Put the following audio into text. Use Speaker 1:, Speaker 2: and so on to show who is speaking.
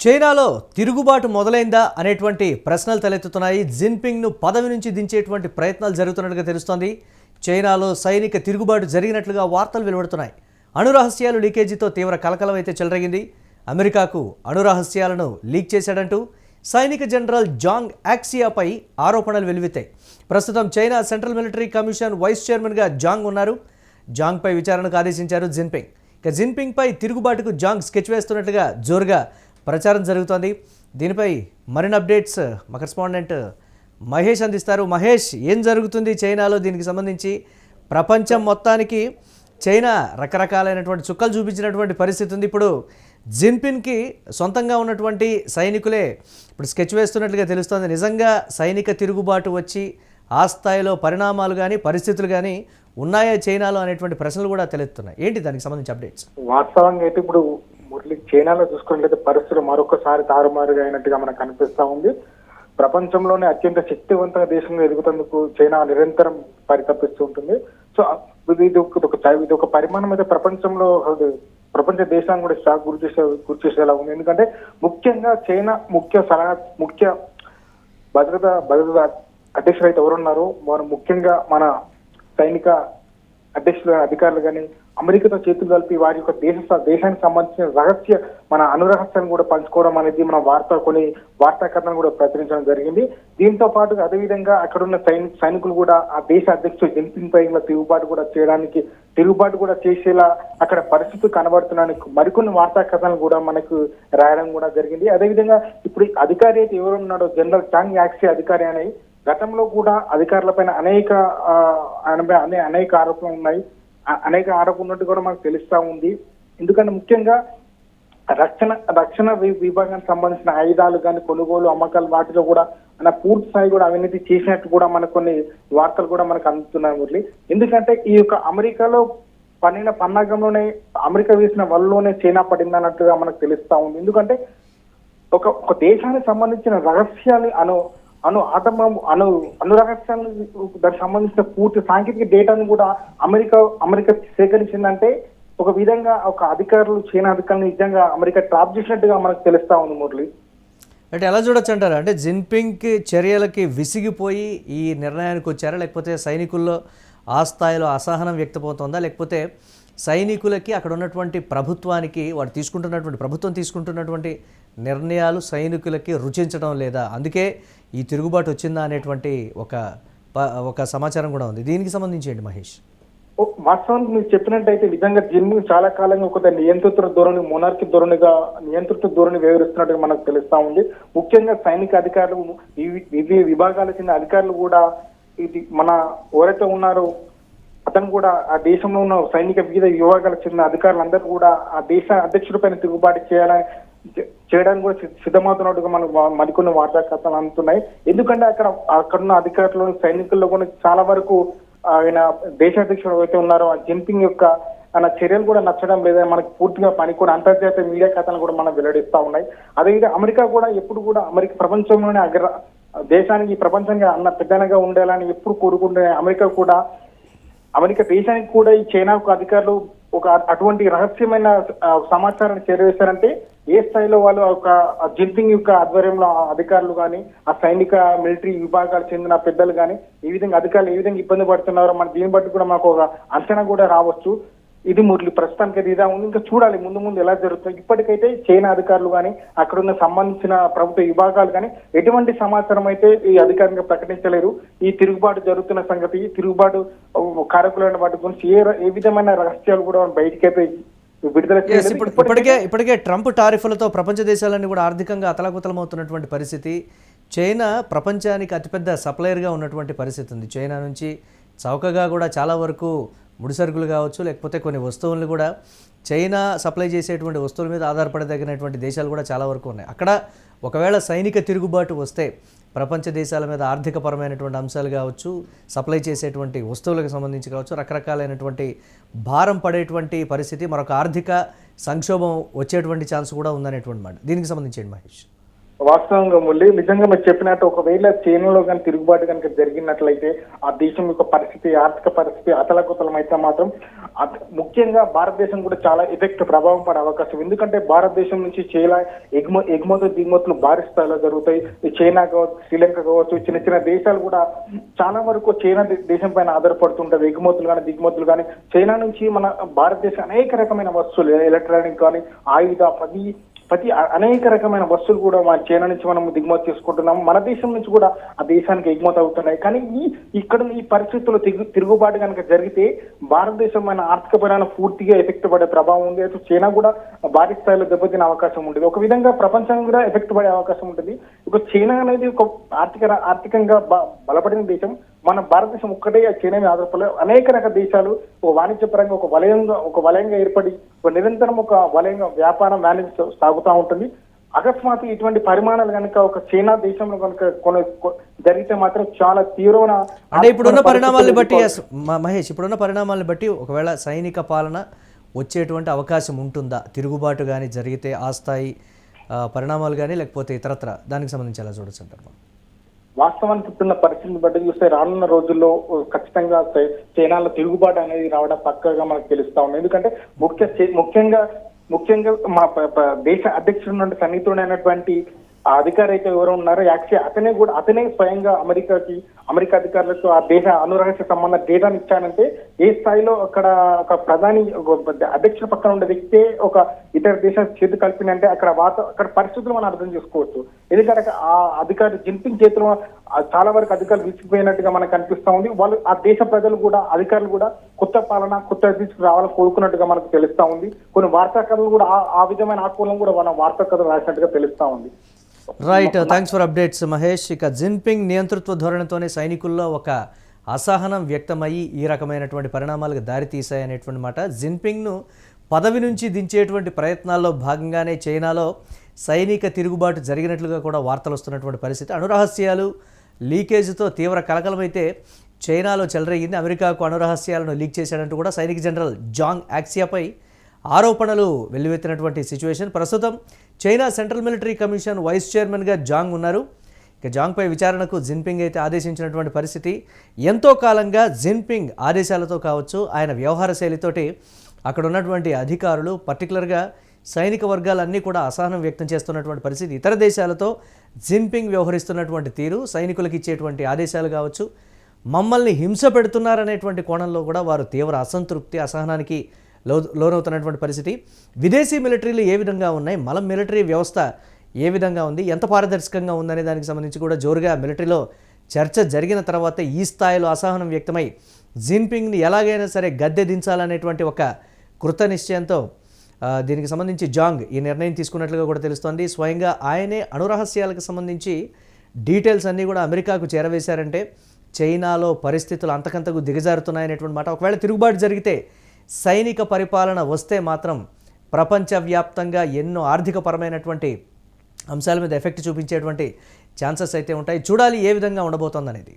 Speaker 1: చైనాలో తిరుగుబాటు మొదలైందా అనేటువంటి ప్రశ్నలు తలెత్తుతున్నాయి. జిన్పింగ్ను పదవి నుంచి దించేటువంటి ప్రయత్నాలు జరుగుతున్నట్టుగా తెలుస్తోంది. చైనాలో సైనిక తిరుగుబాటు జరిగినట్లుగా వార్తలు వెలువడుతున్నాయి. అణురహస్యాలు లీకేజీతో తీవ్ర కలకలం అయితే చెలరేగింది. అమెరికాకు అణురహస్యాలను లీక్ చేశాడంటూ సైనిక జనరల్ జాంగ్ యాక్సియాపై ఆరోపణలు వెలువెత్తాయి. ప్రస్తుతం China central military commission vice చైర్మన్గా జాంగ్ ఉన్నారు. జాంగ్పై విచారణకు ఆదేశించారు జిన్పింగ్. ఇక జిన్పింగ్పై తిరుగుబాటుకు జాంగ్ స్కెచ్ వేస్తున్నట్లుగా జోరుగా ప్రచారం జరుగుతోంది. దీనిపై మరిన్ని అప్డేట్స్ మా కరెస్పాండెంట్ మహేష్ అందిస్తారు. మహేష్, ఏం జరుగుతుంది చైనాలో? దీనికి సంబంధించి ప్రపంచం మొత్తానికి చైనా రకరకాలైనటువంటి చుక్కలు చూపించినటువంటి పరిస్థితి ఉంది. ఇప్పుడు జిన్పింగ్కి సొంతంగా ఉన్నటువంటి సైనికులే ఇప్పుడు స్కెచ్ వేస్తున్నట్లుగా తెలుస్తోంది. నిజంగా సైనిక తిరుగుబాటు వచ్చి ఆ స్థాయిలో పరిణామాలు కానీ పరిస్థితులు కానీ ఉన్నాయా చైనాలో అనేటువంటి ప్రశ్నలు కూడా తెలుస్తున్నాయి. ఏంటి దానికి సంబంధించి అప్డేట్స్?
Speaker 2: వాస్తవంగా అయితే ఇప్పుడు మురళి చైనాలో చూసుకున్నట్లయితే పరిస్థితులు మరొకసారి తారుమారుగా అయినట్టుగా మనకు కనిపిస్తా ఉంది. ప్రపంచంలోనే అత్యంత శక్తివంతంగా దేశంగా ఎదుగుతందుకు చైనా నిరంతరం పరితపిస్తూ ఉంటుంది. సో ఇది ఒక పరిమాణం అయితే ప్రపంచ దేశాన్ని కూడా షాక్ గురి చేసేలా ఉంది. ఎందుకంటే ముఖ్యంగా చైనా ముఖ్య భద్రతా అధ్యక్షులు అయితే ఎవరున్నారో వారు ముఖ్యంగా మన సైనిక అధ్యక్షులు అధికారులు కానీ అమెరికాతో చేతులు కలిపి వారి యొక్క దేశానికి సంబంధించిన రహస్య మన అనురహస్యాన్ని కూడా పంచుకోవడం అనేది మన వార్తా కథనం కూడా ప్రచురించడం జరిగింది. దీంతో పాటు అదేవిధంగా అక్కడ ఉన్న సైనికులు కూడా ఆ దేశ అధ్యక్షుడు జిన్పింగ్ పై తిరుగుబాటు కూడా చేసేలా అక్కడ పరిస్థితులు కనబడుతున్నానికి మరికొన్ని వార్తా కథనాలు కూడా మనకు రాయడం కూడా జరిగింది. అదేవిధంగా ఇప్పుడు అధికారి అయితే ఎవరున్నాడో జనరల్ చాంగ్ యాక్సీ అధికారి అని గతంలో కూడా అధికారులపైన అనేక ఆరోపణలు ఉన్నాయి. అనేక ఆరోపణలు కూడా మనకు తెలుస్తా ఉంది. ఎందుకంటే ముఖ్యంగా రక్షణ విభాగానికి సంబంధించిన ఆయుధాలు కానీ కొనుగోలు అమ్మకాలు వాటిలో కూడా పూర్తి స్థాయి కూడా అవినీతి చేసినట్టు కూడా మనకు కొన్ని వార్తలు కూడా మనకు అందుతున్నాయి మురళి. ఎందుకంటే ఈ యొక్క అమెరికాలో పన్నిన పన్నాగంలోనే అమెరికా వేసిన వలలోనే చైనా పడింది అన్నట్టుగా మనకు తెలుస్తా ఉంది. ఎందుకంటే ఒక దేశానికి సంబంధించిన రహస్యాలు అనురహస్యాలను దానికి సంబంధించిన పూర్తి సాంకేతిక డేటాను కూడా అమెరికా సేకరించిందంటే ఒక విధంగా చైనా అధికారులు నిజంగా అమెరికా ట్రాప్ చేసినట్టుగా మనకు తెలుస్తా ఉంది మురళి.
Speaker 1: అంటే ఎలా చూడొచ్చు అంటారా? అంటే జిన్పింగ్ చర్యలకి విసిగిపోయి ఈ నిర్ణయానికి వచ్చారా, లేకపోతే సైనికుల్లో ఆ స్థాయిలో అసహనం వ్యక్తమవుతోందా, లేకపోతే సైనికులకి అక్కడ ఉన్నటువంటి ప్రభుత్వానికి ప్రభుత్వం తీసుకుంటున్నటువంటి నిర్ణయాలు సైనికులకి రుచించడం లేదా, అందుకే ఈ తిరుగుబాటు వచ్చిందా అనేటువంటి ఒక సమాచారం కూడా ఉంది. దీనికి సంబంధించి ఏంటి మహేష్?
Speaker 2: వాస్తవానికి మీరు చెప్పినట్టయితే నిజంగా జిన్పింగ్ చాలా కాలంగా ఒక నియంత్రిత ధోరణి వివరిస్తున్నట్టుగా మనకు తెలుస్తా ఉంది. ముఖ్యంగా సైనిక అధికారులు వివిధ విభాగాల చెందిన అధికారులు కూడా ఇది మన ఎవరైతే ఉన్నారో అతను కూడా ఆ దేశంలో ఉన్న సైనిక వివిధ విభాగాలకు చెందిన అధికారులందరూ కూడా ఆ దేశ అధ్యక్షుడి పైన తిరుగుబాటు చేయడానికి కూడా సిద్ధమవుతున్నట్టుగా మనకు మరికొన్ని వార్తా కథలు అందుతున్నాయి. ఎందుకంటే అక్కడున్న అధికారులు సైనికుల్లో కూడా చాలా వరకు ఆయన దేశాధ్యక్షుడు అయితే ఉన్నారో ఆ జిన్పింగ్ యొక్క చర్యలు కూడా నచ్చడం లేదని మనకు పూర్తిగా కూడా అంతర్జాతీయ మీడియా కథలు కూడా మనం వెల్లడిస్తా ఉన్నాయి. అదేవిధంగా అమెరికా కూడా ఎప్పుడు కూడా ప్రపంచంలోనే దేశానికి ప్రపంచంగా పెద్దనగా ఉండాలని ఎప్పుడు కోరుకుంటే అమెరికా దేశానికి కూడా ఈ చైనా అధికారులు అటువంటి రహస్యమైన సమాచారాన్ని చేరవేశారంటే ఏ స్థాయిలో వాళ్ళు జిన్పింగ్ యొక్క ఆధ్వర్యంలో అధికారులు కానీ ఆ సైనిక మిలిటరీ విభాగాలకు చెందిన పెద్దలు కానీ ఈ విధంగా అధికారులు ఏ విధంగా ఇబ్బంది పడుతున్నారో మన దీన్ని బట్టి కూడా మాకు ఒక అంచనా కూడా రావచ్చు. ఇది మురళి ప్రస్తుతానికి అయితే ఇదా ఉంది. ఇంకా చూడాలి ముందు ఎలా జరుగుతుంది. ఇప్పటికైతే చైనా అధికారులు కానీ అక్కడున్న సంబంధించిన ప్రభుత్వ విభాగాలు కానీ ఎటువంటి సమాచారం అయితే ఈ అధికారికంగా ప్రకటించలేరు. ఈ తిరుగుబాటు జరుగుతున్న సంగతి, తిరుగుబాటు కారకులైన వాటి గురించి ఏ విధమైన రహస్యాలు కూడా బయటికైతే విడుదల
Speaker 1: ఇప్పటికే ట్రంప్ టారిఫ్లతో ప్రపంచ దేశాలన్నీ కూడా ఆర్థికంగా అతలాకుతలమవుతున్నటువంటి పరిస్థితి. చైనా ప్రపంచానికి అతిపెద్ద సప్లయర్గా ఉన్నటువంటి పరిస్థితి ఉంది. చైనా నుంచి చౌకగా కూడా చాలా వరకు ముడిసరుకులు కావచ్చు, లేకపోతే కొన్ని వస్తువులను కూడా చైనా సప్లై చేసేటువంటి వస్తువుల మీద ఆధారపడదగినటువంటి దేశాలు కూడా చాలా వరకు ఉన్నాయి. అక్కడ ఒకవేళ సైనిక తిరుగుబాటు వస్తే ప్రపంచ దేశాల మీద ఆర్థికపరమైనటువంటి అంశాలు కావచ్చు, సప్లై చేసేటువంటి వస్తువులకు సంబంధించి కావచ్చు, రకరకాలైనటువంటి భారం పడేటువంటి పరిస్థితి, మరొక ఆర్థిక సంక్షోభం వచ్చేటువంటి ఛాన్స్ కూడా ఉందనేటువంటి మాట. దీనికి సంబంధించి మహేష్?
Speaker 2: వాస్తవంగా మురళి, నిజంగా మీరు చెప్పినట్టు ఒకవేళ చైనాలో కానీ తిరుగుబాటు కనుక జరిగినట్లయితే ఆ దేశం యొక్క పరిస్థితి, ఆర్థిక పరిస్థితి అతలకుతలం అయితే మాత్రం ముఖ్యంగా భారతదేశం కూడా చాలా ఎఫెక్ట్ ప్రభావం పడే అవకాశం. ఎందుకంటే భారతదేశం నుంచి చైనా ఎగుమతులు దిగుమతులు భారీ స్థాయిలో జరుగుతాయి. ఈ చైనా కావచ్చు, శ్రీలంక కావచ్చు, చిన్న చిన్న దేశాలు కూడా చాలా వరకు చైనా దేశం పైన ఆధారపడుతుంటది. ఎగుమతులు కానీ దిగుమతులు కానీ చైనా నుంచి మన భారతదేశం అనేక రకమైన వస్తువులు, ఎలక్ట్రానిక్ కానీ, ఆయుధ, ప్రతి అనేక రకమైన వస్తువులు కూడా మన చైనా నుంచి మనం దిగుమతి చేసుకుంటున్నాము. మన దేశం నుంచి కూడా ఆ దేశానికి ఎగుమతి అవుతున్నాయి. కానీ ఇక్కడ ఈ పరిస్థితుల్లో తిరుగుబాటు కనుక జరిగితే భారతదేశం మన ఆర్థిక పరిణామం పూర్తిగా ఎఫెక్ట్ పడే ప్రభావం ఉంది. అయితే చైనా కూడా భారీ స్థాయిలో దెబ్బతినే అవకాశం ఉంటుంది. ఒక విధంగా ప్రపంచం కూడా ఎఫెక్ట్ పడే అవకాశం ఉంటుంది. ఇక చైనా అనేది ఒక ఆర్థికంగా బలపడిన దేశం. మన భారతదేశం ఒక్కటే చైనా మీద ఆధారపడలేదు. అనేక రకాల దేశాలు ఒక వాణిజ్యపరంగా ఒక వలయంగా ఏర్పడి ఒక నిరంతరం ఒక వలయంగా వ్యాపారం వాణిజ్యం సాగుతూ ఉంటుంది. అకస్మాత్ ఇటువంటి పరిమాణాలు కనుక ఒక చైనా దేశంలో కనుక జరిగితే మాత్రం చాలా తీవ్రమైన
Speaker 1: అంటే ఇప్పుడున్న పరిణామాలను బట్టి మహేష్, ఇప్పుడున్న పరిణామాలను బట్టి ఒకవేళ సైనిక పాలన వచ్చేటువంటి అవకాశం ఉంటుందా? తిరుగుబాటు కానీ జరిగితే ఆ స్థాయి పరిణామాలు కానీ లేకపోతే ఇతరత్ర దానికి సంబంధించి ఎలా చూడొచ్చు అంటారు?
Speaker 2: వాస్తవానికి ఇప్పుడున్న పరిస్థితిని బట్టి చూస్తే రానున్న రోజుల్లో ఖచ్చితంగా చైనాలో తిరుగుబాటు అనేది రావడం పక్కగా మనకు తెలుస్తా ఉంది. ఎందుకంటే ముఖ్యంగా మా దేశ అధ్యక్షుడు సన్నిహితుడైనటువంటి ఆ అధికారి అయితే ఎవరు ఉన్నారో యాక్చువల్లీ అతనే స్వయంగా అమెరికా అధికారులకు ఆ దేశ అనురహస్య సంబంధ డేటాను ఇచ్చానంటే ఏ స్థాయిలో అక్కడ ఒక ప్రధాని అధ్యక్షుల పక్కన ఉండే వ్యక్తే ఒక ఇతర దేశాలకు చేతి కలిపినంటే అక్కడ పరిస్థితులు మనం అర్థం చేసుకోవచ్చు. ఎందుకంటే ఆ అధికారి జిన్పింగ్ చేతిలో చాలా వరకు అధికారులు విసిగిపోయినట్టుగా మనకు అనిపిస్తా ఉంది. వాళ్ళు ఆ దేశ ప్రజలు కూడా అధికారులు కూడా కొత్త పాలన కొత్త తీసుకురావాలని కోరుకున్నట్టుగా మనకు తెలుస్తా ఉంది. కొన్ని వార్తా కథలు కూడా ఆ విధమైన ఆకులం కూడా మన వార్తా కథలు రాసినట్టుగా తెలుస్తా ఉంది.
Speaker 1: Right, thanks for updates Mahesh. ఇక జిన్పింగ్ నియంతృత్వ ధోరణితోనే సైనికుల్లో ఒక అసహనం వ్యక్తమయ్యి ఈ రకమైనటువంటి పరిణామాలకు దారితీశాయనేటువంటి మాట. జిన్పింగ్ను పదవి నుంచి దించేటువంటి ప్రయత్నాల్లో భాగంగానే చైనాలో సైనిక తిరుగుబాటు జరిగినట్లుగా కూడా వార్తలు వస్తున్నటువంటి పరిస్థితి. అణురహస్యాలు లీకేజ్తో తీవ్ర కలకలమైతే చైనాలో చెలరేగింది. అమెరికాకు అణురహస్యాలను లీక్ చేశాడంటూ కూడా సైనిక జనరల్ జాంగ్ యాక్సియాపై ఆరోపణలు వెల్లువెత్తినటువంటి సిచ్యువేషన్. ప్రస్తుతం China central military commission vice చైర్మన్గా జాంగ్ ఉన్నారు. ఇక జాంగ్పై విచారణకు జిన్పింగ్ అయితే ఆదేశించినటువంటి పరిస్థితి. ఎంతో కాలంగా జిన్పింగ్ ఆదేశాలతో కావచ్చు, ఆయన వ్యవహార శైలితోటి అక్కడ ఉన్నటువంటి అధికారులు పర్టికులర్గా సైనిక వర్గాలన్నీ కూడా అసహనం వ్యక్తం చేస్తున్నటువంటి పరిస్థితి. ఇతర దేశాలతో జిన్పింగ్ వ్యవహరిస్తున్నటువంటి తీరు, సైనికులకు ఇచ్చేటువంటి ఆదేశాలు కావచ్చు, మమ్మల్ని హింస పెడుతున్నారనేటువంటి కోణంలో కూడా వారు తీవ్ర అసంతృప్తి, అసహనానికి లోనవుతున్నటువంటి పరిస్థితి. విదేశీ మిలిటరీలు ఏ విధంగా ఉన్నాయి, మన మిలిటరీ వ్యవస్థ ఏ విధంగా ఉంది, ఎంత పారదర్శకంగా ఉందనే దానికి సంబంధించి కూడా జోరుగా మిలిటరీలో చర్చ జరిగిన తర్వాత ఈ స్థాయిలో అసహనం వ్యక్తమై జిన్పింగ్ని ఎలాగైనా సరే గద్దె దించాలనేటువంటి ఒక కృత నిశ్చయంతో దీనికి సంబంధించి జాంగ్ ఈ నిర్ణయం తీసుకున్నట్లుగా కూడా తెలుస్తోంది. స్వయంగా ఆయనే అణురహస్యాలకు సంబంధించి డీటెయిల్స్ అన్నీ కూడా అమెరికాకు చేరవేశారంటే చైనాలో పరిస్థితులు అంతకంతకు దిగజారుతున్నాయనేటువంటి మాట. ఒకవేళ తిరుగుబాటు జరిగితే, సైనిక పరిపాలన వస్తే మాత్రం ప్రపంచవ్యాప్తంగా ఎన్నో ఆర్థికపరమైనటువంటి అంశాల మీద ఎఫెక్ట్ చూపించేటువంటి ఛాన్సెస్ అయితే ఉంటాయి. చూడాలి ఏ విధంగా ఉండబోతోందనేది.